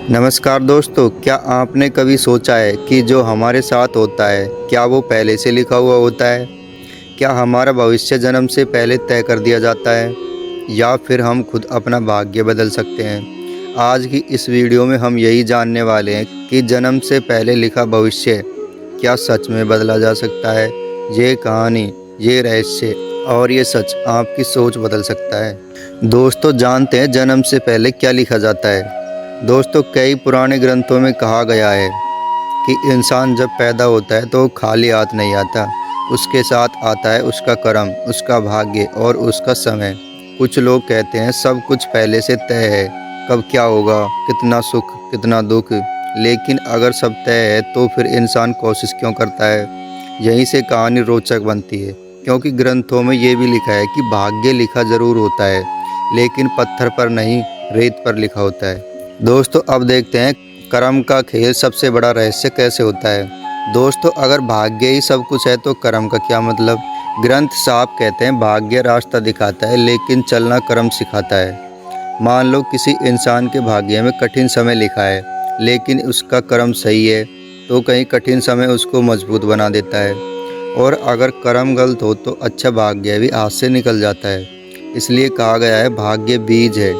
नमस्कार दोस्तों, क्या आपने कभी सोचा है कि जो हमारे साथ होता है क्या वो पहले से लिखा हुआ होता है? क्या हमारा भविष्य जन्म से पहले तय कर दिया जाता है या फिर हम खुद अपना भाग्य बदल सकते हैं? आज की इस वीडियो में हम यही जानने वाले हैं कि जन्म से पहले लिखा भविष्य क्या सच में बदला जा सकता है? ये कहानी, ये रहस्य और ये सच आपकी सोच बदल सकता है। दोस्तों, जानते हैं जन्म से पहले क्या लिखा जाता है? दोस्तों, कई पुराने ग्रंथों में कहा गया है कि इंसान जब पैदा होता है तो खाली हाथ नहीं आता। उसके साथ आता है उसका कर्म, उसका भाग्य और उसका समय। कुछ लोग कहते हैं सब कुछ पहले से तय है, कब क्या होगा, कितना सुख कितना दुख। लेकिन अगर सब तय है तो फिर इंसान कोशिश क्यों करता है? यहीं से कहानी रोचक बनती है, क्योंकि ग्रंथों में ये भी लिखा है कि भाग्य लिखा जरूर होता है, लेकिन पत्थर पर नहीं, रेत पर लिखा होता है। दोस्तों, अब देखते हैं कर्म का खेल सबसे बड़ा रहस्य कैसे होता है। दोस्तों, अगर भाग्य ही सब कुछ है तो कर्म का क्या मतलब? ग्रंथ साफ कहते हैं भाग्य रास्ता दिखाता है लेकिन चलना कर्म सिखाता है। मान लो किसी इंसान के भाग्य में कठिन समय लिखा है, लेकिन उसका कर्म सही है तो कहीं कठिन समय उसको मजबूत बना देता है। और अगर कर्म गलत हो तो अच्छा भाग्य भी हाथ से निकल जाता है। इसलिए कहा गया है भाग्य बीज है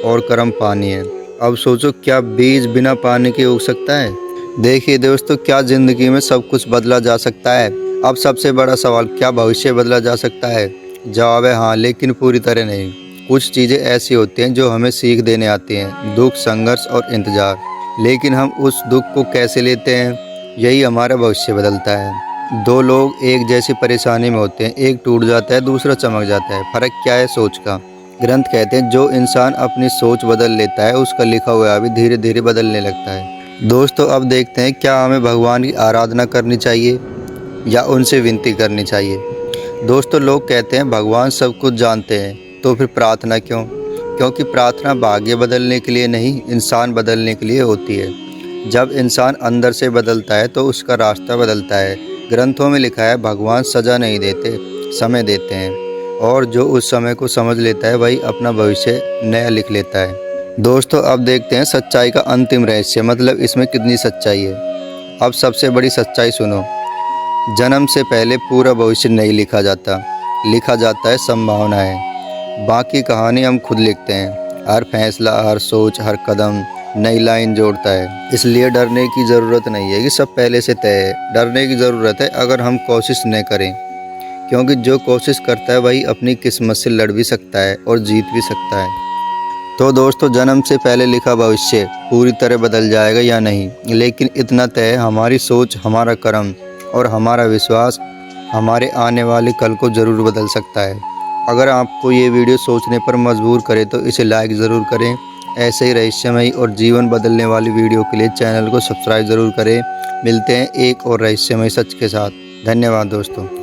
और कर्म पानी है। अब सोचो, क्या बीज बिना पानी के उग सकता है? देखिए दोस्तों, क्या ज़िंदगी में सब कुछ बदला जा सकता है? अब सबसे बड़ा सवाल, क्या भविष्य बदला जा सकता है? जवाब है हाँ, लेकिन पूरी तरह नहीं। कुछ चीज़ें ऐसी होती हैं जो हमें सीख देने आती हैं, दुख, संघर्ष और इंतज़ार। लेकिन हम उस दुख को कैसे लेते हैं, यही हमारा भविष्य बदलता है। दो लोग एक जैसी परेशानी में होते हैं, एक टूट जाता है, दूसरा चमक जाता है। फ़र्क क्या है? सोच का। ग्रंथ कहते हैं जो इंसान अपनी सोच बदल लेता है उसका लिखा हुआ भी धीरे धीरे बदलने लगता है। दोस्तों, अब देखते हैं क्या हमें भगवान की आराधना करनी चाहिए या उनसे विनती करनी चाहिए। दोस्तों, लोग कहते हैं भगवान सब कुछ जानते हैं, तो फिर प्रार्थना क्यों? क्योंकि प्रार्थना भाग्य बदलने के लिए नहीं, इंसान बदलने के लिए होती है। जब इंसान अंदर से बदलता है तो उसका रास्ता बदलता है। ग्रंथों में लिखा है भगवान सज़ा नहीं देते, समय देते हैं, और जो उस समय को समझ लेता है वही अपना भविष्य नया लिख लेता है। दोस्तों, अब देखते हैं सच्चाई का अंतिम रहस्य, मतलब इसमें कितनी सच्चाई है। अब सबसे बड़ी सच्चाई सुनो, जन्म से पहले पूरा भविष्य नहीं लिखा जाता, लिखा जाता है संभावनाएं। बाकी कहानी हम खुद लिखते हैं। हर फैसला, हर सोच, हर कदम नई लाइन जोड़ता है। इसलिए डरने की ज़रूरत नहीं है कि सब पहले से तय है। डरने की ज़रूरत है अगर हम कोशिश न करें, क्योंकि जो कोशिश करता है वही अपनी किस्मत से लड़ भी सकता है और जीत भी सकता है। तो दोस्तों, जन्म से पहले लिखा भविष्य पूरी तरह बदल जाएगा या नहीं, लेकिन इतना तय है, हमारी सोच, हमारा कर्म और हमारा विश्वास हमारे आने वाले कल को ज़रूर बदल सकता है। अगर आपको ये वीडियो सोचने पर मजबूर करे तो इसे लाइक ज़रूर करें। ऐसे ही रहस्यमयी और जीवन बदलने वाली वीडियो के लिए चैनल को सब्सक्राइब ज़रूर करें। मिलते हैं एक और रहस्यमय सच के साथ। धन्यवाद दोस्तों।